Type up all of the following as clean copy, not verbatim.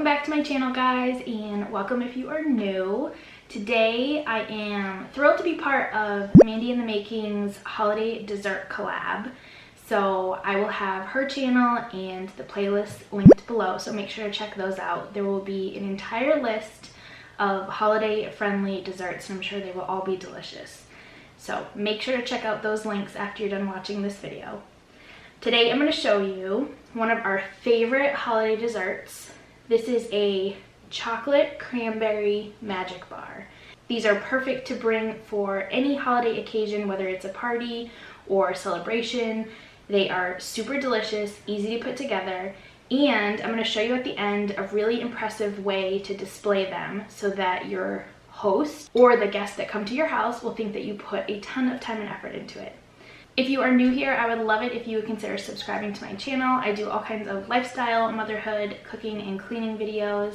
back to my channel, guys, and welcome if you are new. Today I am thrilled to be part of Mandy in the Making's holiday dessert collab. So I will have her channel and the playlist linked below, so make sure to check those out. There will be an entire list of holiday friendly desserts, and I'm sure they will all be delicious. So make sure to check out those links after you're done watching this video. Today I'm going to show you one of our favorite holiday desserts. This is a chocolate cranberry magic bar. These are perfect to bring for any holiday occasion, whether it's a party or celebration. They are super delicious, easy to put together, and I'm going to show you at the end a really impressive way to display them so that your host or the guests that come to your house will think that you put a ton of time and effort into it. If you are new here, I would love it if you would consider subscribing to my channel. I do all kinds of lifestyle, motherhood, cooking, and cleaning videos,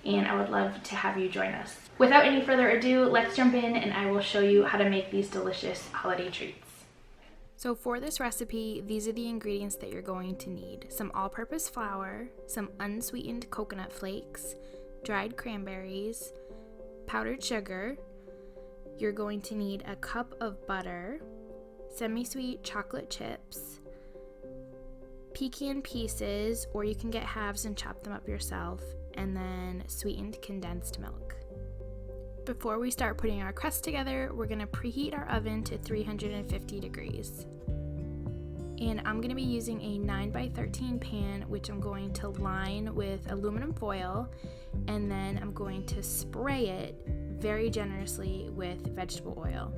and I would love to have you join us. Without any further ado, let's jump in and I will show you how to make these delicious holiday treats. So for this recipe, these are the ingredients that you're going to need. Some all-purpose flour, some unsweetened coconut flakes, dried cranberries, powdered sugar. You're going to need a cup of butter, semi-sweet chocolate chips, pecan pieces, or you can get halves and chop them up yourself, and then sweetened condensed milk. Before we start putting our crust together, we're going to preheat our oven to 350 degrees. And I'm going to be using a 9x13 pan, which I'm going to line with aluminum foil, and then I'm going to spray it very generously with vegetable oil.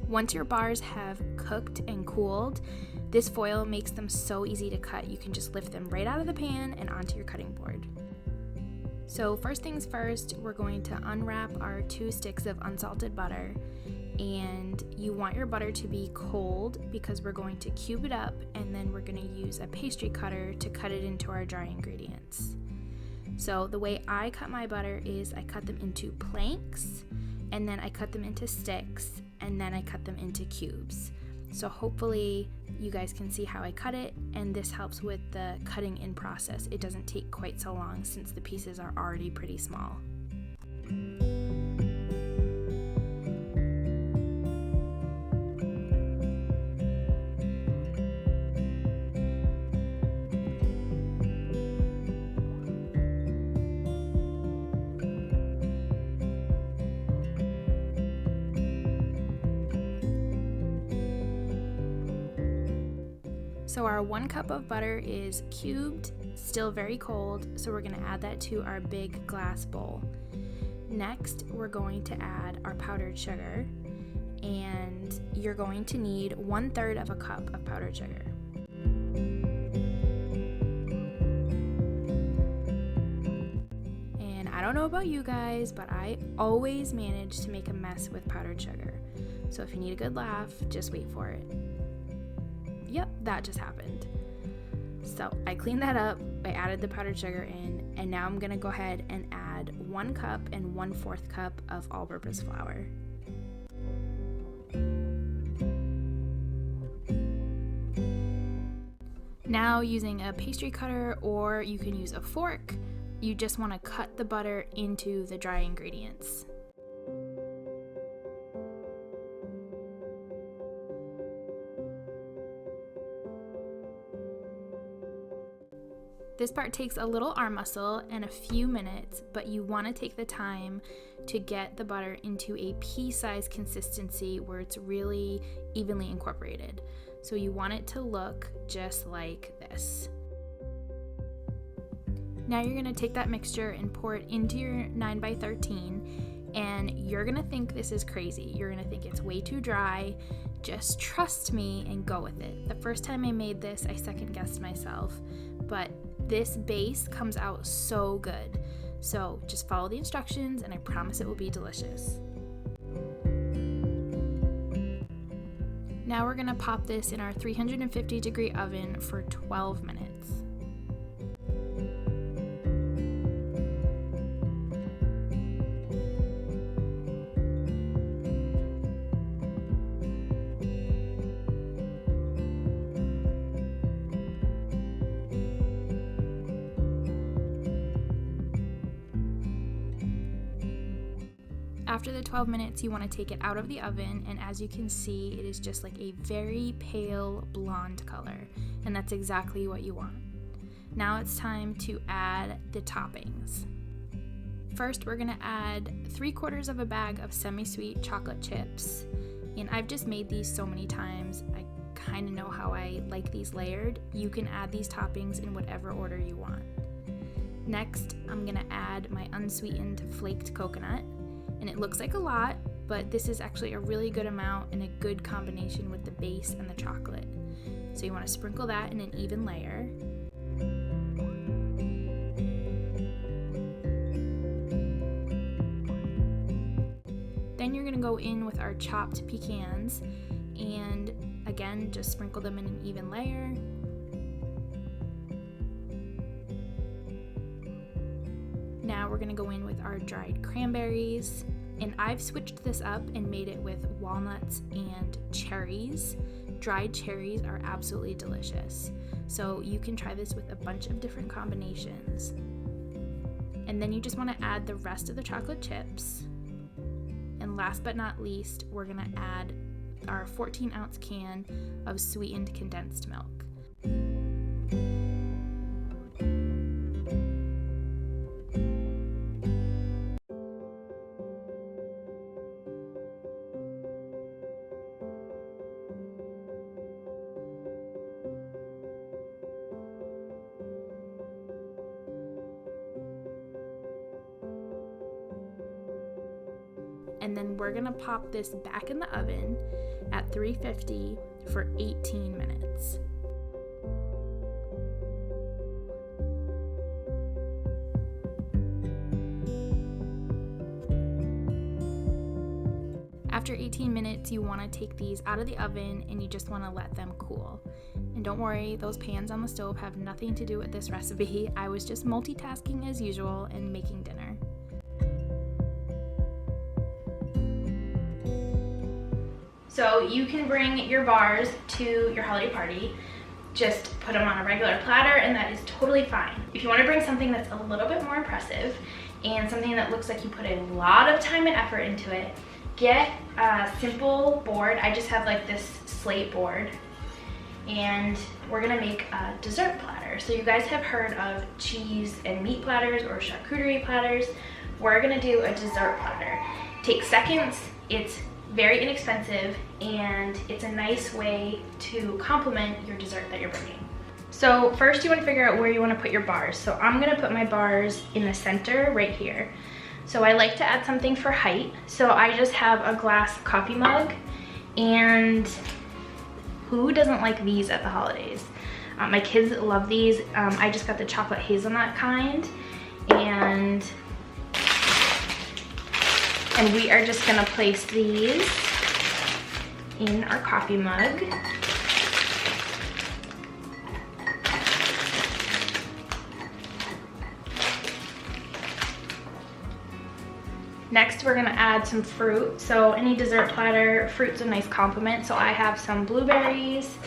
Once your bars have cooked and cooled, this foil makes them so easy to cut. You can just lift them right out of the pan and onto your cutting board. So first things first, we're going to unwrap our 2 sticks of unsalted butter, and you want your butter to be cold because we're going to cube it up, and then we're going to use a pastry cutter to cut it into our dry ingredients. So the way I cut my butter is I cut them into planks, and then I cut them into sticks, and then I cut them into cubes. So hopefully you guys can see how I cut it, and this helps with the cutting in process. It doesn't take quite so long since the pieces are already pretty small. So our 1 cup of butter is cubed, still very cold, so we're going to add that to our big glass bowl. Next, we're going to add our powdered sugar, and you're going to need 1/3 of a cup of powdered sugar. And I don't know about you guys, but I always manage to make a mess with powdered sugar. So if you need a good laugh, just wait for it. Yep, that just happened. So I cleaned that up, I added the powdered sugar in, and now I'm gonna go ahead and add 1 cup and 1/4 cup of all-purpose flour. Now, using a pastry cutter, or you can use a fork, you just wanna cut the butter into the dry ingredients. This part takes a little arm muscle and a few minutes, but you want to take the time to get the butter into a pea-sized consistency where it's really evenly incorporated. So you want it to look just like this. Now you're going to take that mixture and pour it into your 9x13, and you're going to think this is crazy. You're going to think it's way too dry. Just trust me and go with it. The first time I made this, I second-guessed myself, but this base comes out so good. So just follow the instructions and I promise it will be delicious. Now we're gonna pop this in our 350 degree oven for 12 minutes. After the 12 minutes, you want to take it out of the oven, and as you can see, it is just like a very pale blonde color, and that's exactly what you want. Now it's time to add the toppings. First, we're going to add 3/4 of a bag of semi-sweet chocolate chips, and I've just made these so many times, I kind of know how I like these layered. You can add these toppings in whatever order you want. Next, I'm going to add my unsweetened flaked coconut, and it looks like a lot, but this is actually a really good amount and a good combination with the base and the chocolate. So you want to sprinkle that in an even layer. Then you're going to go in with our chopped pecans, and again, just sprinkle them in an even layer. Now we're going to go in with our dried cranberries, and I've switched this up and made it with walnuts and cherries. Dried cherries are absolutely delicious, so you can try this with a bunch of different combinations. And then you just want to add the rest of the chocolate chips. And last but not least, we're going to add our 14-ounce can of sweetened condensed milk. And then we're gonna pop this back in the oven at 350 for 18 minutes. After 18 minutes, you want to take these out of the oven and you just want to let them cool. And don't worry, those pans on the stove have nothing to do with this recipe. I was just multitasking as usual and making dinner. So you can bring your bars to your holiday party, just put them on a regular platter, and that is totally fine. If you want to bring something that's a little bit more impressive and something that looks like you put a lot of time and effort into it, get a simple board. I just have like this slate board, and we're gonna make a dessert platter. So you guys have heard of cheese and meat platters or charcuterie platters. We're gonna do a dessert platter. Takes seconds, it's very inexpensive, and it's a nice way to complement your dessert that you're bringing. So first you want to figure out where you want to put your bars. So I'm going to put my bars in the center right here. So I like to add something for height. So I just have a glass coffee mug, and who doesn't like these at the holidays? My kids love these. I just got the chocolate hazelnut kind, and we are just gonna place these in our coffee mug. Next, we're gonna add some fruit. So any dessert platter, fruit's a nice complement. So I have some blueberries,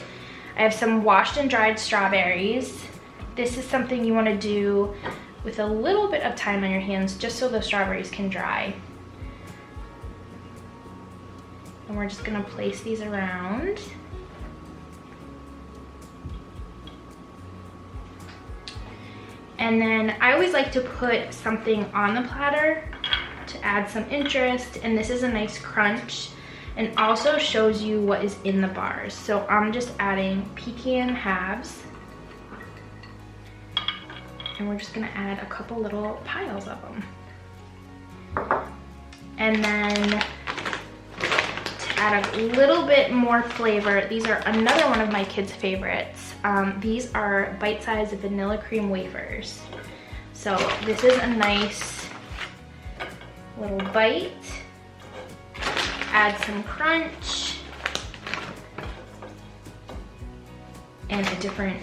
I have some washed and dried strawberries. This is something you wanna do with a little bit of time on your hands, just so the strawberries can dry. And we're just gonna place these around. And then I always like to put something on the platter to add some interest, and this is a nice crunch and also shows you what is in the bars. So I'm just adding pecan halves, and we're just gonna add a couple little piles of them. And then add a little bit more flavor. These are another one of my kids' favorites. These are bite-sized vanilla cream wafers. So this is a nice little bite. Add some crunch and a different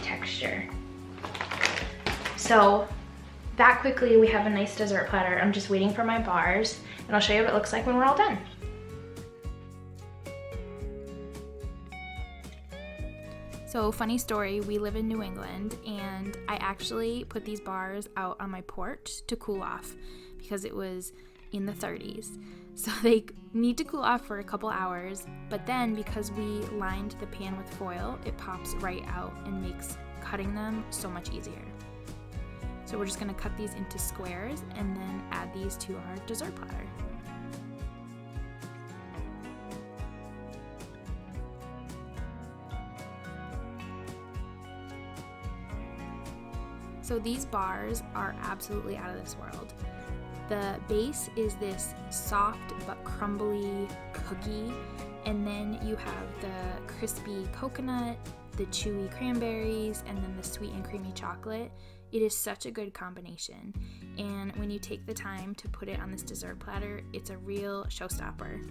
texture. So that quickly, we have a nice dessert platter. I'm just waiting for my bars, and I'll show you what it looks like when we're all done. So funny story, we live in New England, and I actually put these bars out on my porch to cool off because it was in the 30s. So they need to cool off for a couple hours, but then because we lined the pan with foil, it pops right out and makes cutting them so much easier. So we're just gonna cut these into squares and then add these to our dessert platter. So these bars are absolutely out of this world. The base is this soft but crumbly cookie, and then you have the crispy coconut, the chewy cranberries, and then the sweet and creamy chocolate. It is such a good combination, and when you take the time to put it on this dessert platter, it's a real showstopper.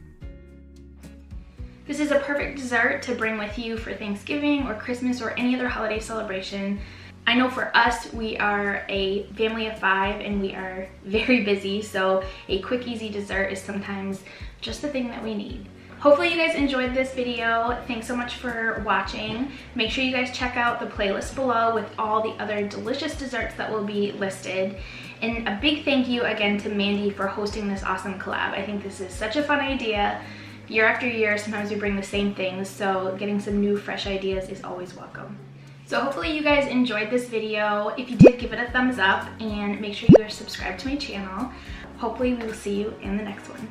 This is a perfect dessert to bring with you for Thanksgiving or Christmas or any other holiday celebration. I know for us, we are a family of 5 and we are very busy, so a quick, easy dessert is sometimes just the thing that we need. Hopefully you guys enjoyed this video. Thanks so much for watching. Make sure you guys check out the playlist below with all the other delicious desserts that will be listed. And a big thank you again to Mandy for hosting this awesome collab. I think this is such a fun idea. Year after year, sometimes we bring the same things, so getting some new, fresh ideas is always welcome. So hopefully you guys enjoyed this video. If you did, give it a thumbs up and make sure you are subscribed to my channel. Hopefully we will see you in the next one.